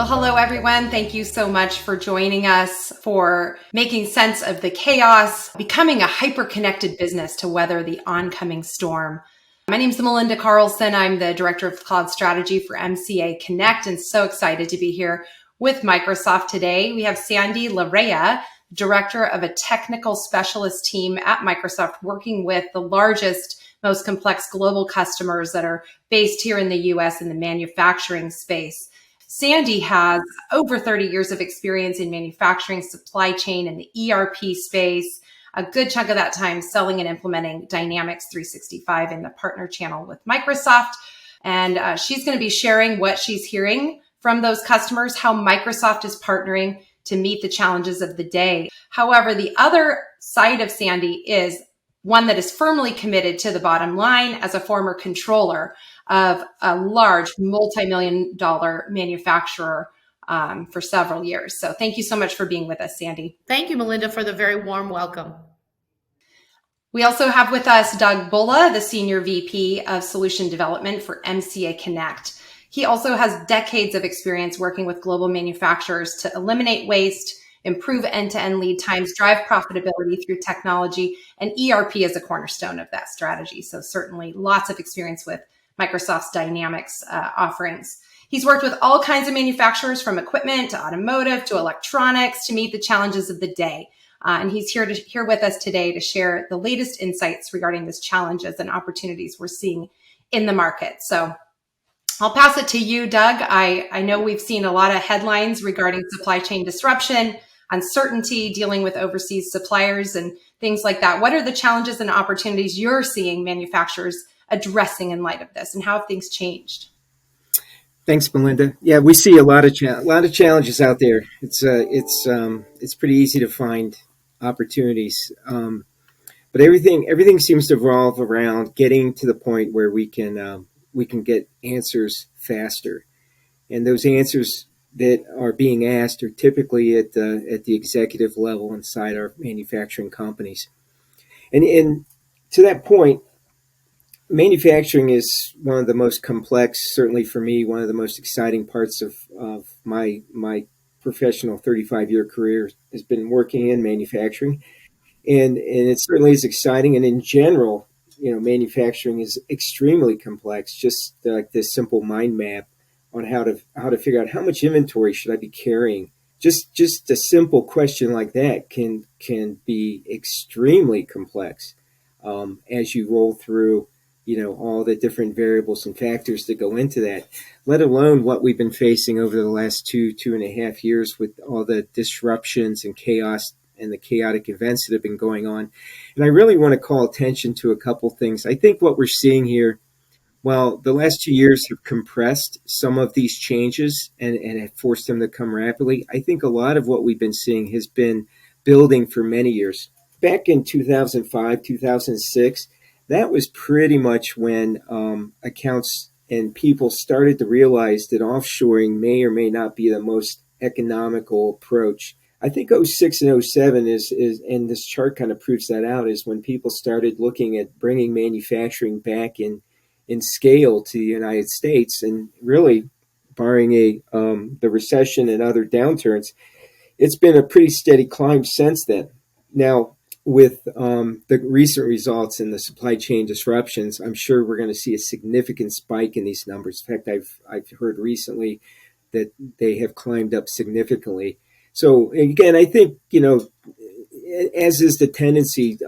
Well, hello, everyone. Thank you so much for joining us for making sense of the chaos, becoming a hyper-connected business to weather the oncoming storm. My name is Melinda Carlson. I'm the Director of Cloud Strategy for MCA Connect, and so excited to be here with Microsoft today. We have Sandy Larrea, Director of a Technical Specialist team at Microsoft, working with the largest, most complex global customers that are based here in the US in the manufacturing space. Sandy has over 30 years of experience in manufacturing, supply chain, and the ERP space, a good chunk of that time selling and implementing Dynamics 365 in the partner channel with Microsoft. And she's going to be sharing what she's hearing from those customers, how Microsoft is partnering to meet the challenges of the day. However, the other side of Sandy is one that is firmly committed to the bottom line as a former controller of a large multi-million-dollar manufacturer for several years. So thank you so much for being with us, Sandy. Thank you, Melinda, for the very warm welcome. We also have with us Doug Bulla, the Senior VP of Solution Development for MCA Connect. He also has decades of experience working with global manufacturers to eliminate waste, improve end-to-end lead times, drive profitability through technology, and ERP is a cornerstone of that strategy. So certainly lots of experience with Microsoft's Dynamics offerings. He's worked with all kinds of manufacturers, from equipment to automotive to electronics, to meet the challenges of the day. And he's here with us today to share the latest insights regarding these challenges and opportunities we're seeing in the market. So I'll pass it to you, Doug. I know we've seen a lot of headlines regarding supply chain disruption, uncertainty, dealing with overseas suppliers and things like that. What are the challenges and opportunities you're seeing manufacturers addressing in light of this, and how have things changed? Thanks, Melinda. Yeah, we see a lot of challenges out there. It's pretty easy to find opportunities, but everything seems to revolve around getting to the point where we can get answers faster, and those answers that are being asked are typically at the executive level inside our manufacturing companies. And to that point, manufacturing is one of the most complex, certainly for me, one of the most exciting parts of my professional 35-year career has been working in manufacturing. And it certainly is exciting. And in general, manufacturing is extremely complex, just like this simple mind map on how to figure out how much inventory should I be carrying. Just a simple question like that can be extremely complex as you roll through all the different variables and factors that go into that, let alone what we've been facing over the last two and a half years with all the disruptions and chaos and the chaotic events that have been going on. And I really want to call attention to a couple things. I think what we're seeing here, while the last 2 years have compressed some of these changes and have forced them to come rapidly, I think a lot of what we've been seeing has been building for many years. Back in 2005, 2006, that was pretty much when accounts and people started to realize that offshoring may or may not be the most economical approach. I think 06 and 07 is and this chart kind of proves that out, is when people started looking at bringing manufacturing back in scale to the United States, and really, barring the recession and other downturns, it's been a pretty steady climb since then. Now, with the recent results in the supply chain disruptions, I'm sure we're going to see a significant spike in these numbers. In fact, I've heard recently that they have climbed up significantly. So again, I think, as is the tendency,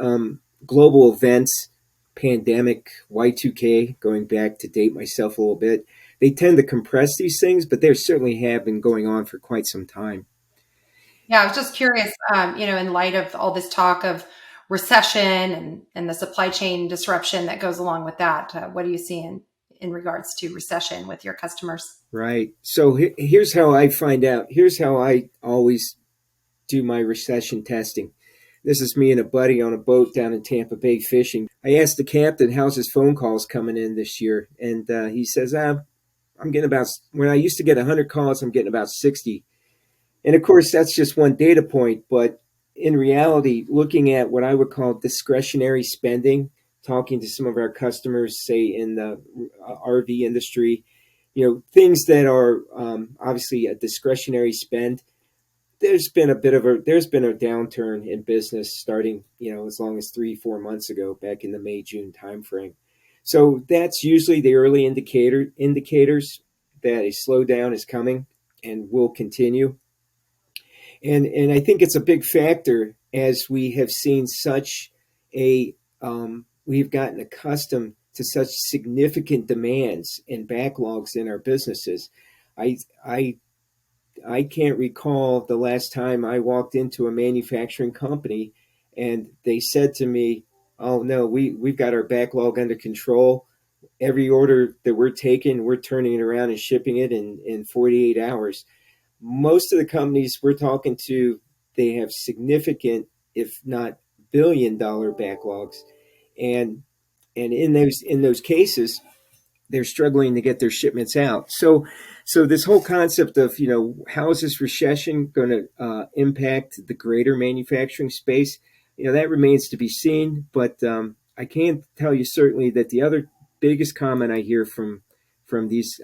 global events, pandemic, Y2K, going back to date myself a little bit, they tend to compress these things, but they certainly have been going on for quite some time. Yeah, I was just curious, in light of all this talk of recession and the supply chain disruption that goes along with that, what do you see in regards to recession with your customers? Right. So here's how I find out. Here's how I always do my recession testing. This is me and a buddy on a boat down in Tampa Bay fishing. I asked the captain, how's his phone calls coming in this year? And he says, I'm getting about, when I used to get 100 calls, I'm getting about 60. And of course, that's just one data point. But in reality, looking at what I would call discretionary spending, talking to some of our customers, say in the RV industry, things that are obviously a discretionary spend. There's been a downturn in business starting, as long as 3-4 months ago, back in the May-June timeframe. So that's usually the early indicators that a slowdown is coming and will continue. And I think it's a big factor, as we have seen we've gotten accustomed to such significant demands and backlogs in our businesses. I I I can't recall the last time I walked into a manufacturing company and they said to me, "Oh no, we've got our backlog under control. Every order that we're taking, we're turning it around and shipping it in 48 hours." Most of the companies we're talking to, they have significant, if not billion-dollar backlogs, and in those cases, they're struggling to get their shipments out. So this whole concept of, how is this recession going to impact the greater manufacturing space? That remains to be seen. But I can tell you certainly that the other biggest comment I hear from these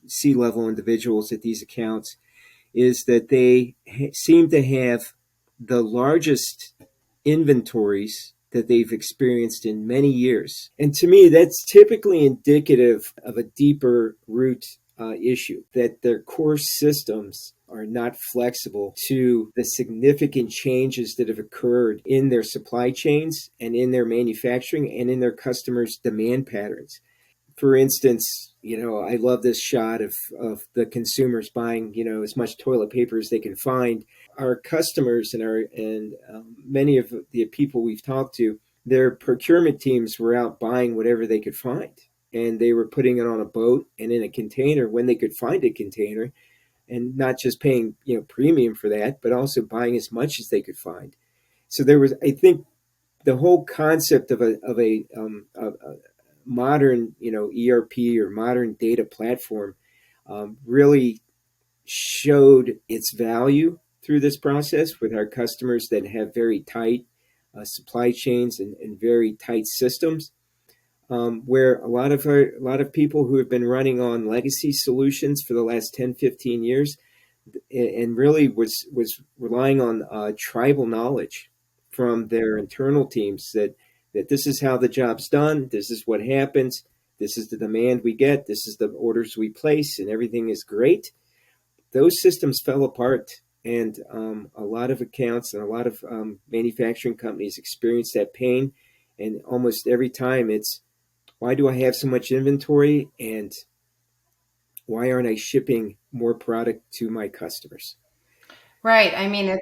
C-level individuals at these accounts is that they seem to have the largest inventories that they've experienced in many years. And to me, that's typically indicative of a deeper root issue, that their core systems are not flexible to the significant changes that have occurred in their supply chains and in their manufacturing and in their customers' demand patterns. For instance, I love this shot of the consumers buying, as much toilet paper as they can find. Our customers and many of the people we've talked to, their procurement teams were out buying whatever they could find, and they were putting it on a boat and in a container when they could find a container, and not just paying, premium for that, but also buying as much as they could find. So there was, I think, the whole concept of a modern, ERP or modern data platform really showed its value through this process with our customers that have very tight supply chains and very tight systems, where a lot of people who have been running on legacy solutions for the last 10-15 years and really was relying on tribal knowledge from their internal teams, that this is how the job's done, this is what happens, this is the demand we get, this is the orders we place, and everything is great. Those systems fell apart, and a lot of accounts and a lot of manufacturing companies experience that pain. And almost every time it's, why do I have so much inventory, and why aren't I shipping more product to my customers? Right. I mean,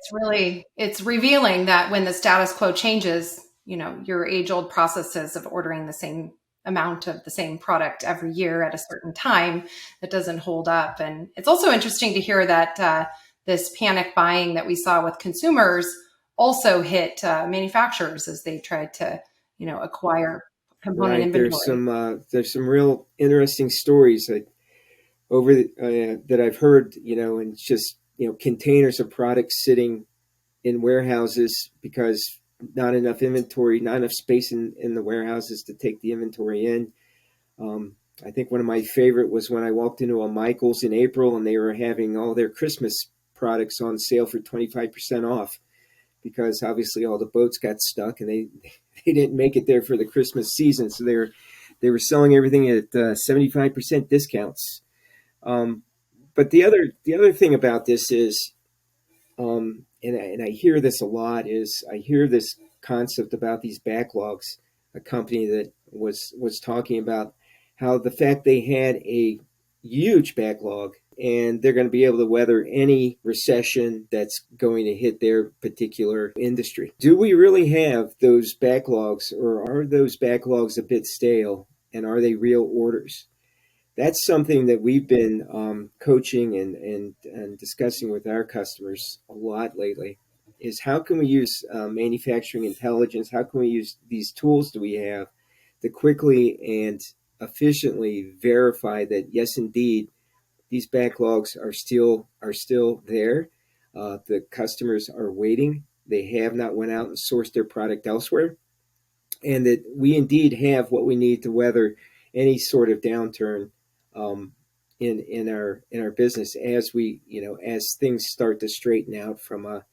it's revealing that when the status quo changes, your age-old processes of ordering the same amount of the same product every year at a certain time, that doesn't hold up. And it's also interesting to hear that this panic buying that we saw with consumers also hit manufacturers as they tried to, acquire component Right. inventory. There's some real interesting stories that I've heard, and it's just, containers of products sitting in warehouses because not enough inventory, not enough space in the warehouses to take the inventory in. I think one of my favorite was when I walked into a Michael's in April and they were having all their Christmas products on sale for 25% off, because obviously all the boats got stuck and they didn't make it there for the Christmas season. So they were selling everything at 75% discounts. But the other thing about this is, and I hear this a lot, is I hear this concept about these backlogs. A company that was talking about how the fact they had a huge backlog and they're going to be able to weather any recession that's going to hit their particular industry. Do we really have those backlogs, or are those backlogs a bit stale, and are they real orders? That's something that we've been coaching and discussing with our customers a lot lately, is how can we use manufacturing intelligence? How can we use these tools that we have to quickly and efficiently verify that, yes, indeed, these backlogs are still there. The customers are waiting. They have not went out and sourced their product elsewhere, and that we indeed have what we need to weather any sort of downturn, um, in our business as we as things start to straighten out from a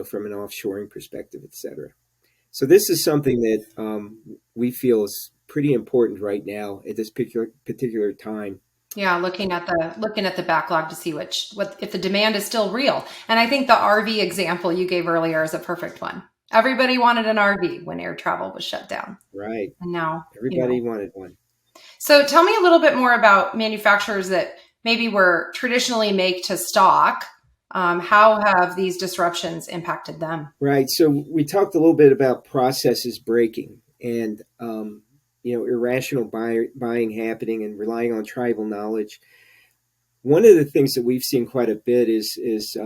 from an offshoring perspective, et cetera. So this is something that we feel is pretty important right now at this particular time. Yeah, looking at the backlog to see what if the demand is still real. And I think the RV example you gave earlier is a perfect one. Everybody wanted an RV when air travel was shut down. Right. And now, Everybody wanted one. So tell me a little bit more about manufacturers that maybe were traditionally make to stock. How have these disruptions impacted them? Right. So we talked a little bit about processes breaking and irrational buying happening and relying on tribal knowledge. One of the things that we've seen quite a bit is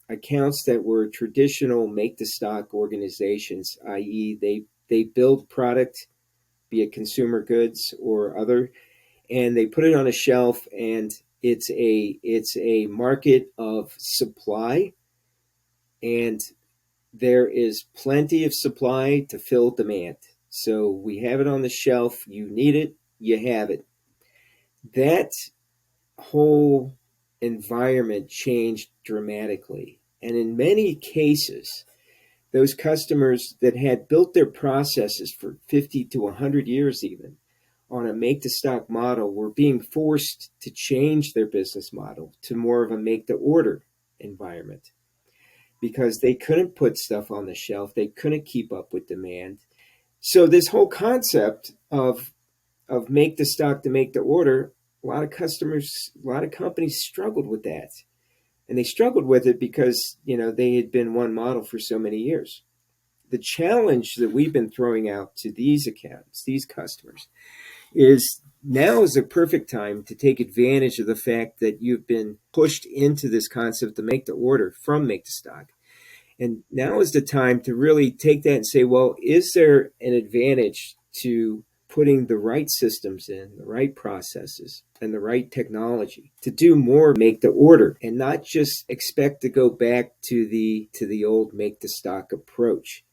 accounts that were traditional make to stock organizations, i.e., they build product, be it consumer goods or other, and they put it on a shelf, and it's a market of supply, and there is plenty of supply to fill demand. So we have it on the shelf. You need it, you have it. That whole environment changed dramatically. And in many cases, those customers that had built their processes for 50 to 100 years even on a make to stock model were being forced to change their business model to more of a make to order environment because they couldn't put stuff on the shelf. They couldn't keep up with demand. So this whole concept of make to stock to make to order, a lot of companies struggled with that. And they struggled with it because, they had been one model for so many years. The challenge that we've been throwing out to these accounts, these customers, is now is the perfect time to take advantage of the fact that you've been pushed into this concept to make to order from make to stock. And now is the time to really take that and say, well, is there an advantage to putting the right systems in, the right processes, and the right technology to do more make to order and not just expect to go back to the old make to stock approach?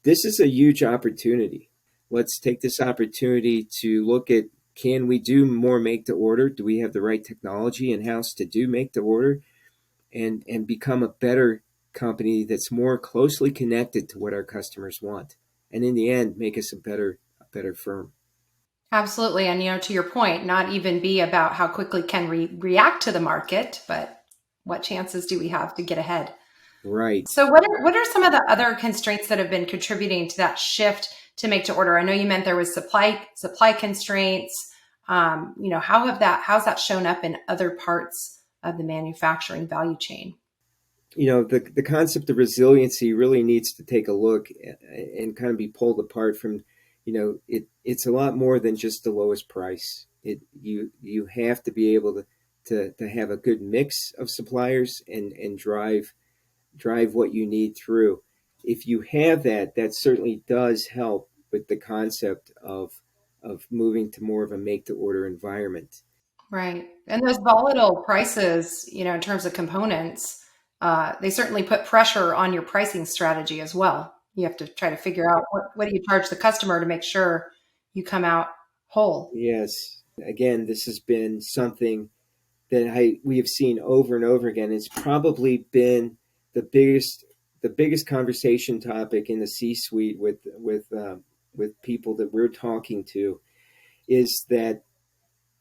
This is a huge opportunity. Let's take this opportunity to look at, can we do more make to order? Do we have the right technology in-house to do make to order and become a better company that's more closely connected to what our customers want? And in the end, make us a better firm. Absolutely. And, to your point, not even be about how quickly can we react to the market, but what chances do we have to get ahead? Right. So what are some of the other constraints that have been contributing to that shift to make to order? I know you meant there was supply constraints. How's that shown up in other parts of the manufacturing value chain? The concept of resiliency really needs to take a look and kind of be pulled apart from, it's a lot more than just the lowest price. You have to be able to have a good mix of suppliers and drive what you need through. If you have that certainly does help with the concept of moving to more of a make to order environment. Right. And those volatile prices, in terms of components, they certainly put pressure on your pricing strategy as well. You have to try to figure out what do you charge the customer to make sure you come out whole. Yes. Again, this has been something that we have seen over and over again. It's probably been the biggest conversation topic in the C-suite with people that we're talking to, is that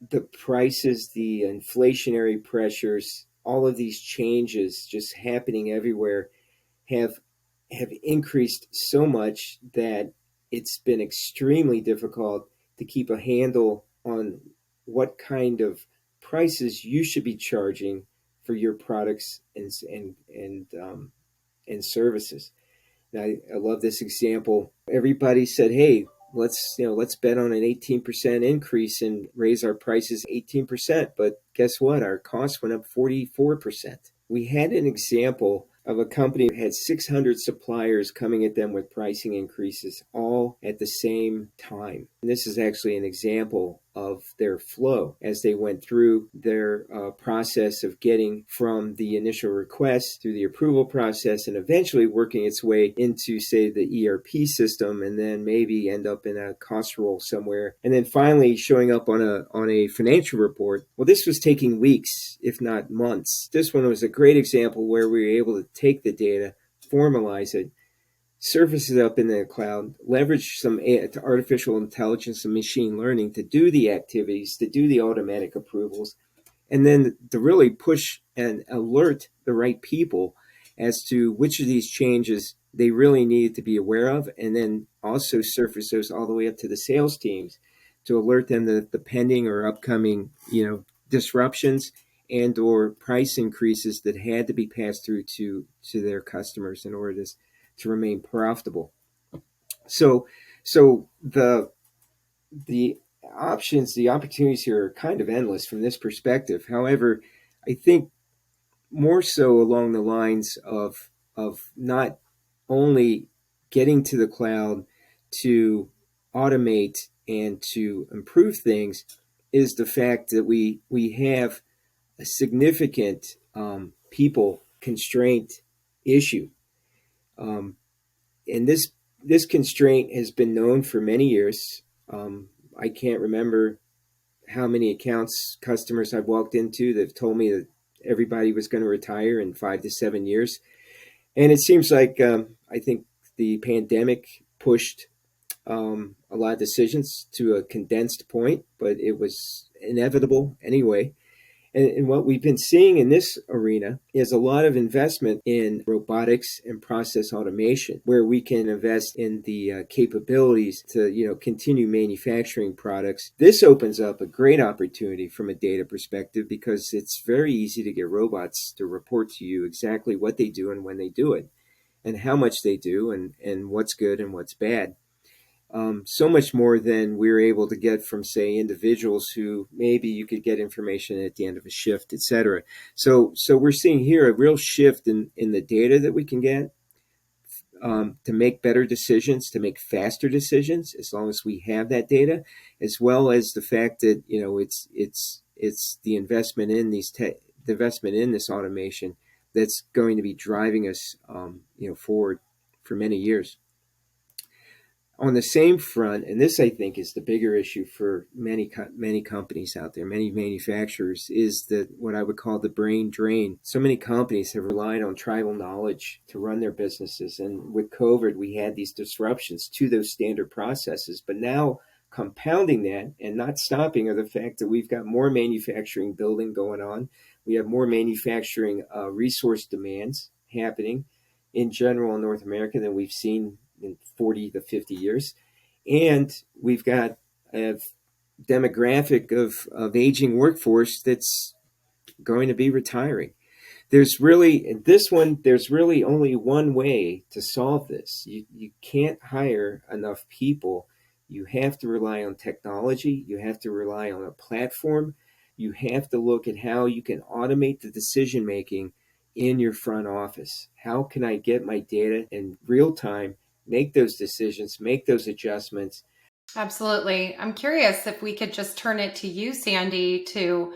the prices, the inflationary pressures, all of these changes just happening everywhere have increased so much that it's been extremely difficult to keep a handle on what kind of prices you should be charging for your products and services. Now, I love this example. Everybody said, "Hey, let's bet on an 18% increase and raise our prices 18%." But guess what? Our costs went up 44%. We had an example of a company that had 600 suppliers coming at them with pricing increases all at the same time. And this is actually an example of their flow as they went through their process of getting from the initial request through the approval process and eventually working its way into, say, the ERP system, and then maybe end up in a cost roll somewhere, and then finally showing up on a financial report. Well, this was taking weeks, if not months. This one was a great example where we were able to take the data, formalize it, surface it up in the cloud, leverage some artificial intelligence and machine learning to do the activities, to do the automatic approvals, and then to really push and alert the right people as to which of these changes they really needed to be aware of, and then also surface those all the way up to the sales teams to alert them that the pending or upcoming, disruptions and or price increases that had to be passed through to their customers in order to remain profitable. So the options, the opportunities here are kind of endless from this perspective. However, I think more so along the lines of not only getting to the cloud to automate and to improve things is the fact that we have a significant people constraint issue. And this constraint has been known for many years. I can't remember how many customers I've walked into that have told me that everybody was going to retire in 5 to 7 years. And it seems like I think the pandemic pushed a lot of decisions to a condensed point, but it was inevitable anyway. And what we've been seeing in this arena is a lot of investment in robotics and process automation, where we can invest in the capabilities to, continue manufacturing products. This opens up a great opportunity from a data perspective because it's very easy to get robots to report to you exactly what they do and when they do it, and how much they do, and what's good and what's bad. So much more than we're able to get from, say, individuals who maybe you could get information at the end of a shift, et cetera. So we're seeing here a real shift in the data that we can get to make better decisions, to make faster decisions, as long as we have that data, as well as the fact that it's the investment in the investment in this automation that's going to be driving us forward for many years. On the same front, and this I think is the bigger issue for many companies out there, many manufacturers, is that what I would call the brain drain. So many companies have relied on tribal knowledge to run their businesses, and with COVID, we had these disruptions to those standard processes. But now, compounding that and not stopping are the fact that we've got more manufacturing building going on. We have more manufacturing resource demands happening in general in North America than we've seen in 40 to 50 years. And we've got a demographic of aging workforce that's going to be retiring. There's really only one way to solve this. You can't hire enough people. You have to rely on technology. You have to rely on a platform. You have to look at how you can automate the decision making in your front office. How can I get my data in real time, make those decisions, make those adjustments? Absolutely. I'm curious if we could just turn it to you, Sandy, to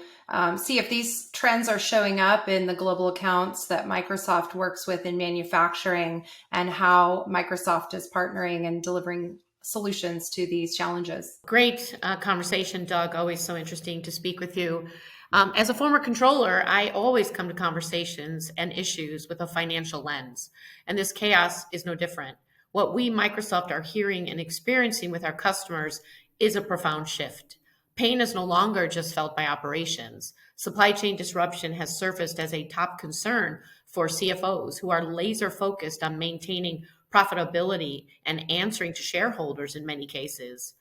see if these trends are showing up in the global accounts that Microsoft works with in manufacturing, and how Microsoft is partnering and delivering solutions to these challenges. Great conversation, Doug. Always so interesting to speak with you. As a former controller, I always come to conversations and issues with a financial lens, and this chaos is no different. What we, Microsoft, are hearing and experiencing with our customers is a profound shift. Pain is no longer just felt by operations. Supply chain disruption has surfaced as a top concern for CFOs who are laser focused on maintaining profitability and answering to shareholders in many cases.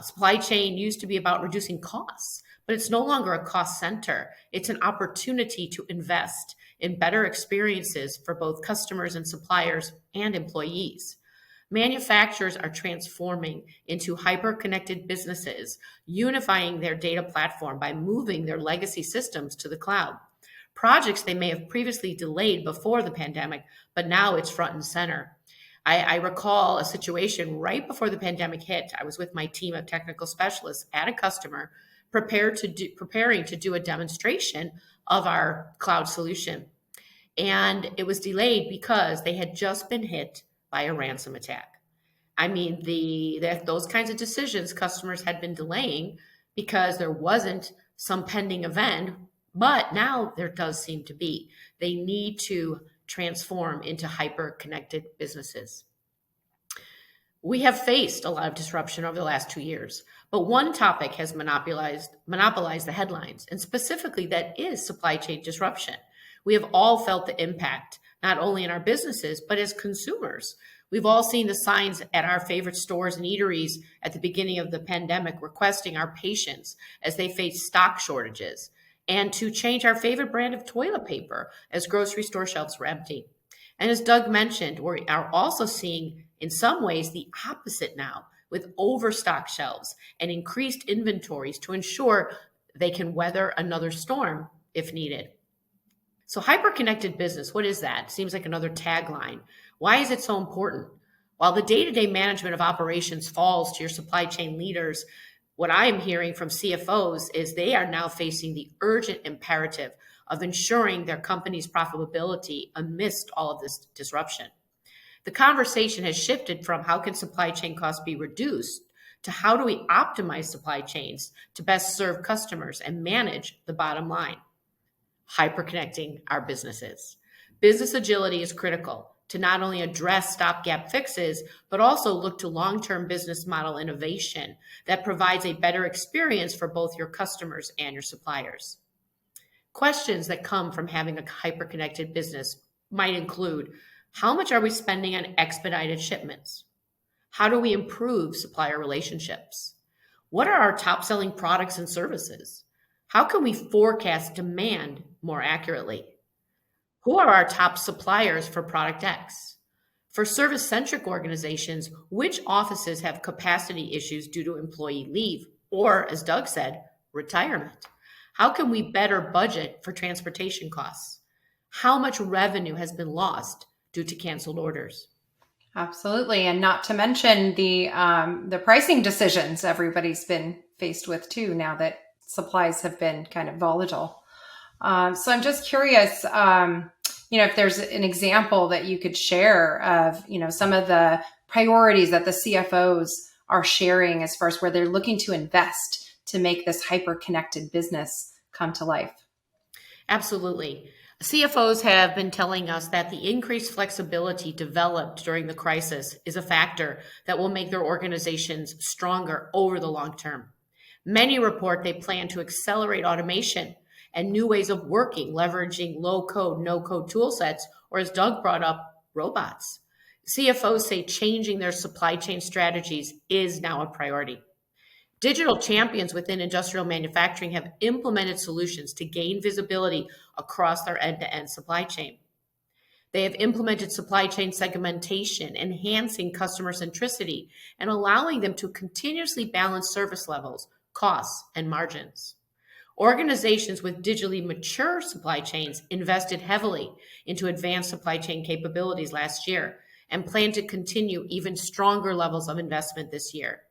Supply chain used to be about reducing costs, but it's no longer a cost center. It's an opportunity to invest in better experiences for both customers and suppliers and employees. Manufacturers are transforming into hyper-connected businesses, unifying their data platform by moving their legacy systems to the cloud. Projects they may have previously delayed before the pandemic, but now it's front and center. I recall a situation right before the pandemic hit. I was with my team of technical specialists at a customer preparing to do a demonstration of our cloud solution. And it was delayed because they had just been hit by a ransom attack. I mean, those kinds of decisions customers had been delaying because there wasn't some pending event, but now there does seem to be. They need to transform into hyper-connected businesses. We have faced a lot of disruption over the last 2 years, but one topic has monopolized the headlines, and specifically that is supply chain disruption. We have all felt the impact, not only in our businesses, but as consumers. We've all seen the signs at our favorite stores and eateries at the beginning of the pandemic requesting our patience as they face stock shortages, and to change our favorite brand of toilet paper as grocery store shelves were empty. And as Doug mentioned, we are also seeing in some ways the opposite now, with overstocked shelves and increased inventories to ensure they can weather another storm if needed. So hyper-connected business, what is that? Seems like another tagline. Why is it so important? While the day-to-day management of operations falls to your supply chain leaders, what I am hearing from CFOs is they are now facing the urgent imperative of ensuring their company's profitability amidst all of this disruption. The conversation has shifted from how can supply chain costs be reduced to how do we optimize supply chains to best serve customers and manage the bottom line. Hyperconnecting our businesses. Business agility is critical to not only address stopgap fixes, but also look to long-term business model innovation that provides a better experience for both your customers and your suppliers. Questions that come from having a hyperconnected business might include, how much are we spending on expedited shipments? How do we improve supplier relationships? What are our top-selling products and services? How can we forecast demand more accurately? Who are our top suppliers for product X? For service-centric organizations, which offices have capacity issues due to employee leave, or, as Doug said, retirement? How can we better budget for transportation costs? How much revenue has been lost due to canceled orders? Absolutely. And not to mention the pricing decisions everybody's been faced with too, now that supplies have been kind of volatile. So I'm just curious, if there's an example that you could share of, some of the priorities that the CFOs are sharing as far as where they're looking to invest to make this hyper-connected business come to life. Absolutely. CFOs have been telling us that the increased flexibility developed during the crisis is a factor that will make their organizations stronger over the long term. Many report they plan to accelerate automation and new ways of working, leveraging low-code, no-code tool sets, or as Doug brought up, robots. CFOs say changing their supply chain strategies is now a priority. Digital champions within industrial manufacturing have implemented solutions to gain visibility across their end-to-end supply chain. They have implemented supply chain segmentation, enhancing customer centricity, and allowing them to continuously balance service levels, costs, and margins. Organizations with digitally mature supply chains invested heavily into advanced supply chain capabilities last year and plan to continue even stronger levels of investment this year.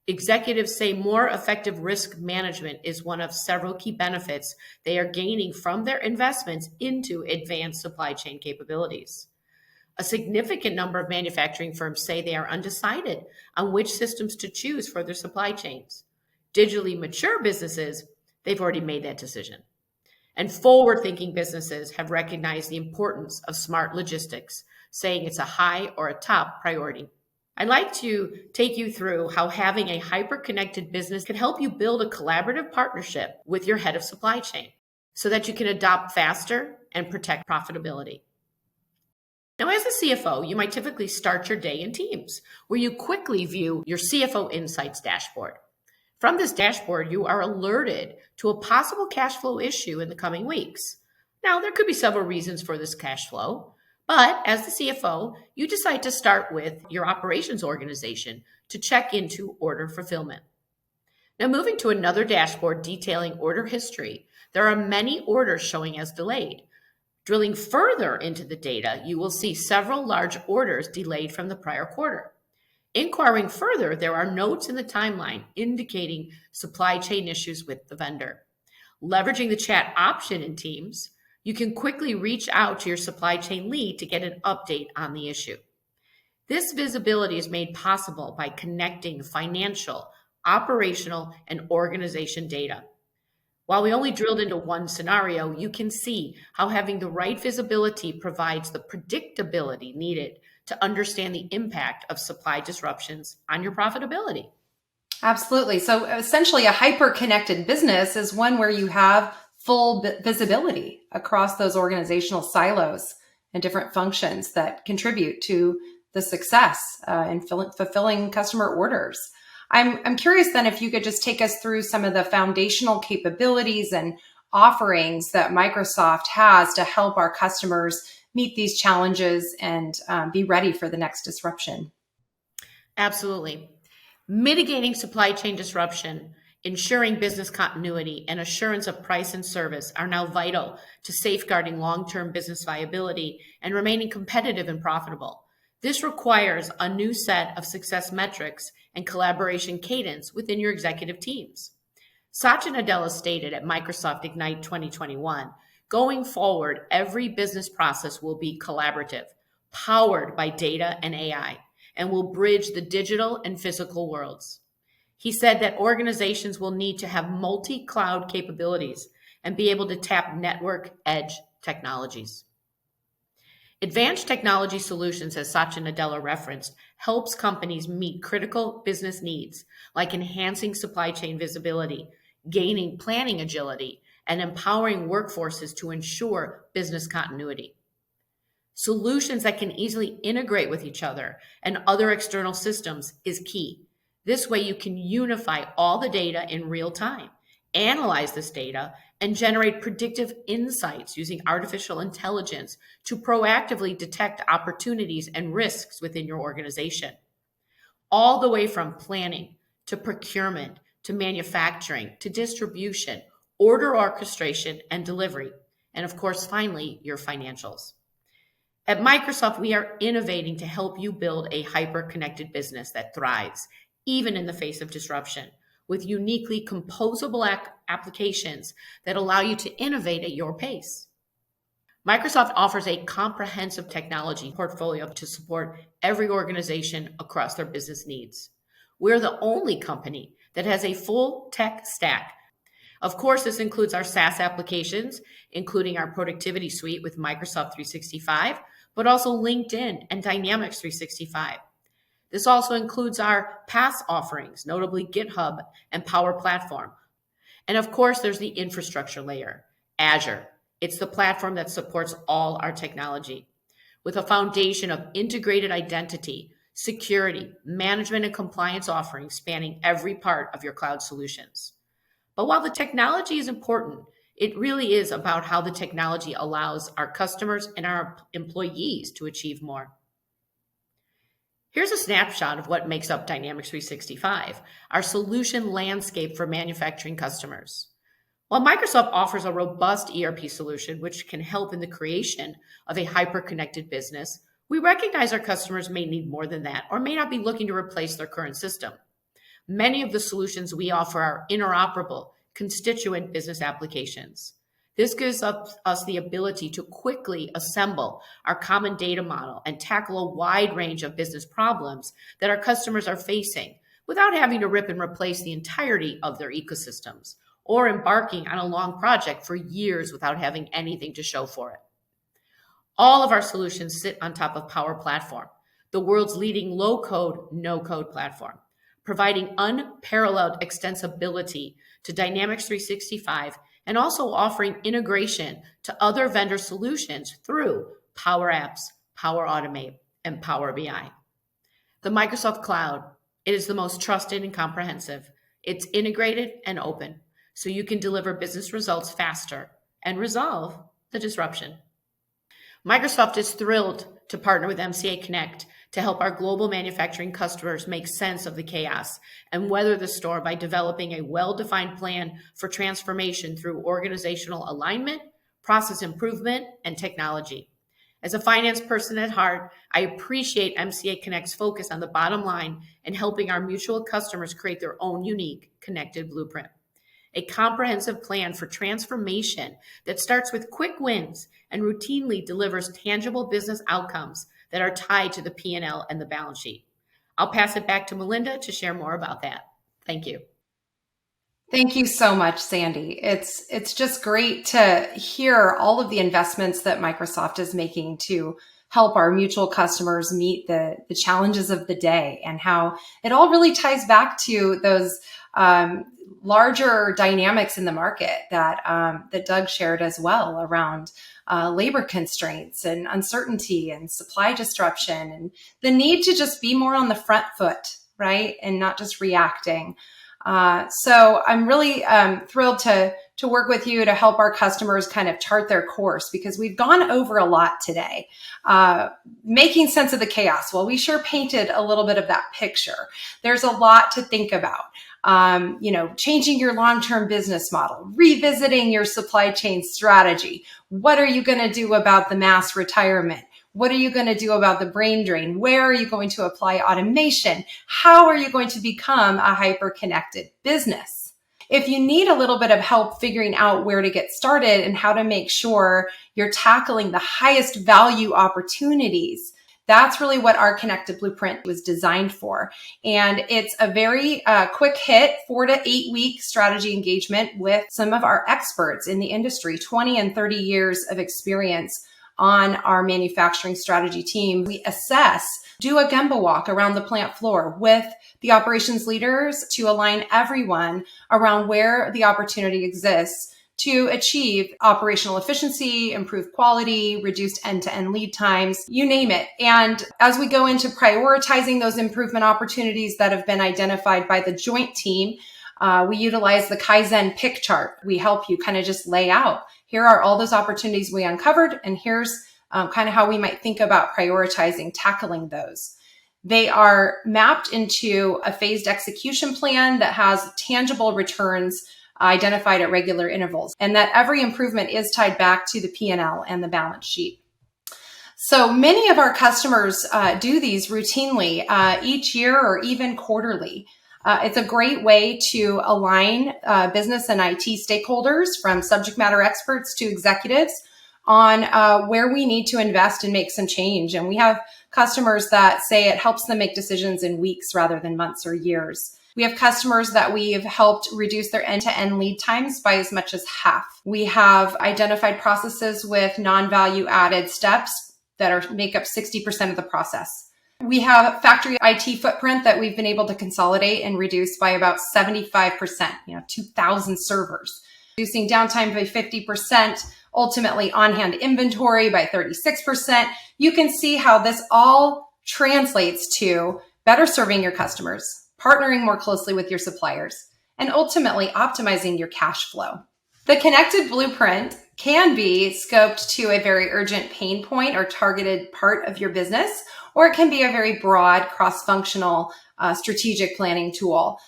Executives say more effective risk management is one of several key benefits they are gaining from their investments into advanced supply chain capabilities. A significant number of manufacturing firms say they are undecided on which systems to choose for their supply chains. Digitally mature businesses, they've already made that decision. And forward-thinking businesses have recognized the importance of smart logistics, saying it's a high or a top priority. I'd like to take you through how having a hyper-connected business can help you build a collaborative partnership with your head of supply chain so that you can adopt faster and protect profitability. Now, as a CFO, you might typically start your day in Teams, where you quickly view your CFO Insights dashboard. From this dashboard, you are alerted to a possible cash flow issue in the coming weeks. Now, there could be several reasons for this cash flow, but as the CFO, you decide to start with your operations organization to check into order fulfillment. Now, moving to another dashboard detailing order history, there are many orders showing as delayed. Drilling further into the data, you will see several large orders delayed from the prior quarter. Inquiring further, there are notes in the timeline indicating supply chain issues with the vendor. Leveraging the chat option in Teams, you can quickly reach out to your supply chain lead to get an update on the issue. This visibility is made possible by connecting financial, operational, and organization data. While we only drilled into one scenario, you can see how having the right visibility provides the predictability needed to understand the impact of supply disruptions on your profitability. Absolutely. So essentially, a hyper-connected business is one where you have full visibility across those organizational silos and different functions that contribute to the success in fulfilling customer orders. I'm curious then if you could just take us through some of the foundational capabilities and offerings that Microsoft has to help our customers meet these challenges and be ready for the next disruption. Absolutely. Mitigating supply chain disruption, ensuring business continuity, and assurance of price and service are now vital to safeguarding long-term business viability and remaining competitive and profitable. This requires a new set of success metrics and collaboration cadence within your executive teams. Satya Nadella stated at Microsoft Ignite 2021, going forward, every business process will be collaborative, powered by data and AI, and will bridge the digital and physical worlds. He said that organizations will need to have multi-cloud capabilities and be able to tap network edge technologies. Advanced technology solutions, as Satya Nadella referenced, helps companies meet critical business needs like enhancing supply chain visibility, gaining planning agility, and empowering workforces to ensure business continuity. Solutions that can easily integrate with each other and other external systems is key. This way you can unify all the data in real time, analyze this data, and generate predictive insights using artificial intelligence to proactively detect opportunities and risks within your organization. All the way from planning to procurement to manufacturing to distribution, order orchestration and delivery, and of course, finally, your financials. At Microsoft, we are innovating to help you build a hyper-connected business that thrives, even in the face of disruption, with uniquely composable applications that allow you to innovate at your pace. Microsoft offers a comprehensive technology portfolio to support every organization across their business needs. We're the only company that has a full tech stack. Of course, this includes our SaaS applications, including our productivity suite with Microsoft 365, but also LinkedIn and Dynamics 365. This also includes our PaaS offerings, notably GitHub and Power Platform. And of course, there's the infrastructure layer, Azure. It's the platform that supports all our technology with a foundation of integrated identity, security, management, and compliance offerings spanning every part of your cloud solutions. But while the technology is important, it really is about how the technology allows our customers and our employees to achieve more. Here's a snapshot of what makes up Dynamics 365, our solution landscape for manufacturing customers. While Microsoft offers a robust ERP solution, which can help in the creation of a hyper-connected business, we recognize our customers may need more than that or may not be looking to replace their current system. Many of the solutions we offer are interoperable, constituent business applications. This gives us the ability to quickly assemble our common data model and tackle a wide range of business problems that our customers are facing without having to rip and replace the entirety of their ecosystems or embarking on a long project for years without having anything to show for it. All of our solutions sit on top of Power Platform, the world's leading low-code, no-code platform, providing unparalleled extensibility to Dynamics 365 and also offering integration to other vendor solutions through Power Apps, Power Automate, and Power BI. The Microsoft Cloud, it is the most trusted and comprehensive. It's integrated and open, so you can deliver business results faster and resolve the disruption. Microsoft is thrilled to partner with MCA Connect to help our global manufacturing customers make sense of the chaos and weather the storm by developing a well-defined plan for transformation through organizational alignment, process improvement, and technology. As a finance person at heart, I appreciate MCA Connect's focus on the bottom line and helping our mutual customers create their own unique connected blueprint. A comprehensive plan for transformation that starts with quick wins and routinely delivers tangible business outcomes that are tied to the P&L and the balance sheet. I'll pass it back to Melinda to share more about that. Thank you. Thank you so much, Sandy. It's just great to hear all of the investments that Microsoft is making to help our mutual customers meet the challenges of the day, and how it all really ties back to those larger dynamics in the market that Doug shared as well, around labor constraints and uncertainty and supply disruption, and the need to just be more on the front foot, right? And not just reacting. So I'm really thrilled to work with you to help our customers kind of chart their course, because we've gone over a lot today. Making sense of the chaos. Well, we sure painted a little bit of that picture. There's a lot to think about. Changing your long-term business model, revisiting your supply chain strategy. What are you going to do about the mass retirement? What are you going to do about the brain drain? Where are you going to apply automation? How are you going to become a hyper-connected business? If you need a little bit of help figuring out where to get started and how to make sure you're tackling the highest value opportunities, that's really what our Connected Blueprint was designed for. And it's a very quick hit, 4 to 8 week strategy engagement with some of our experts in the industry, 20 and 30 years of experience on our manufacturing strategy team. We assess, do a Gemba walk around the plant floor with the operations leaders to align everyone around where the opportunity exists to achieve operational efficiency, improve quality, reduced end-to-end lead times, you name it. And as we go into prioritizing those improvement opportunities that have been identified by the joint team, we utilize the Kaizen pick chart. We help you kind of just lay out, here are all those opportunities we uncovered, and here's kind of how we might think about prioritizing, tackling those. They are mapped into a phased execution plan that has tangible returns identified at regular intervals, and that every improvement is tied back to the P&L and the balance sheet. So many of our customers do these routinely each year or even quarterly. It's a great way to align business and IT stakeholders, from subject matter experts to executives, on where we need to invest and make some change. And we have customers that say it helps them make decisions in weeks rather than months or years. We have customers that we've helped reduce their end-to-end lead times by as much as half. We have identified processes with non-value added steps that make up 60% of the process. We have factory IT footprint that we've been able to consolidate and reduce by about 75%, 2,000 servers, reducing downtime by 50%, ultimately on-hand inventory by 36%. You can see how this all translates to better serving your customers, partnering more closely with your suppliers, and ultimately optimizing your cash flow. The Connected Blueprint can be scoped to a very urgent pain point or targeted part of your business, or it can be a very broad, cross-functional strategic planning tool.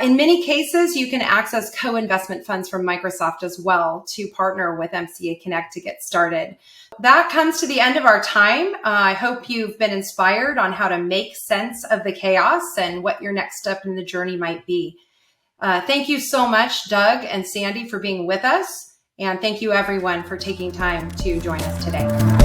In many cases, you can access co-investment funds from Microsoft as well to partner with MCA Connect to get started. That comes to the end of our time. I hope you've been inspired on how to make sense of the chaos and what your next step in the journey might be. Thank you so much, Doug and Sandy, for being with us. And thank you, everyone, for taking time to join us today.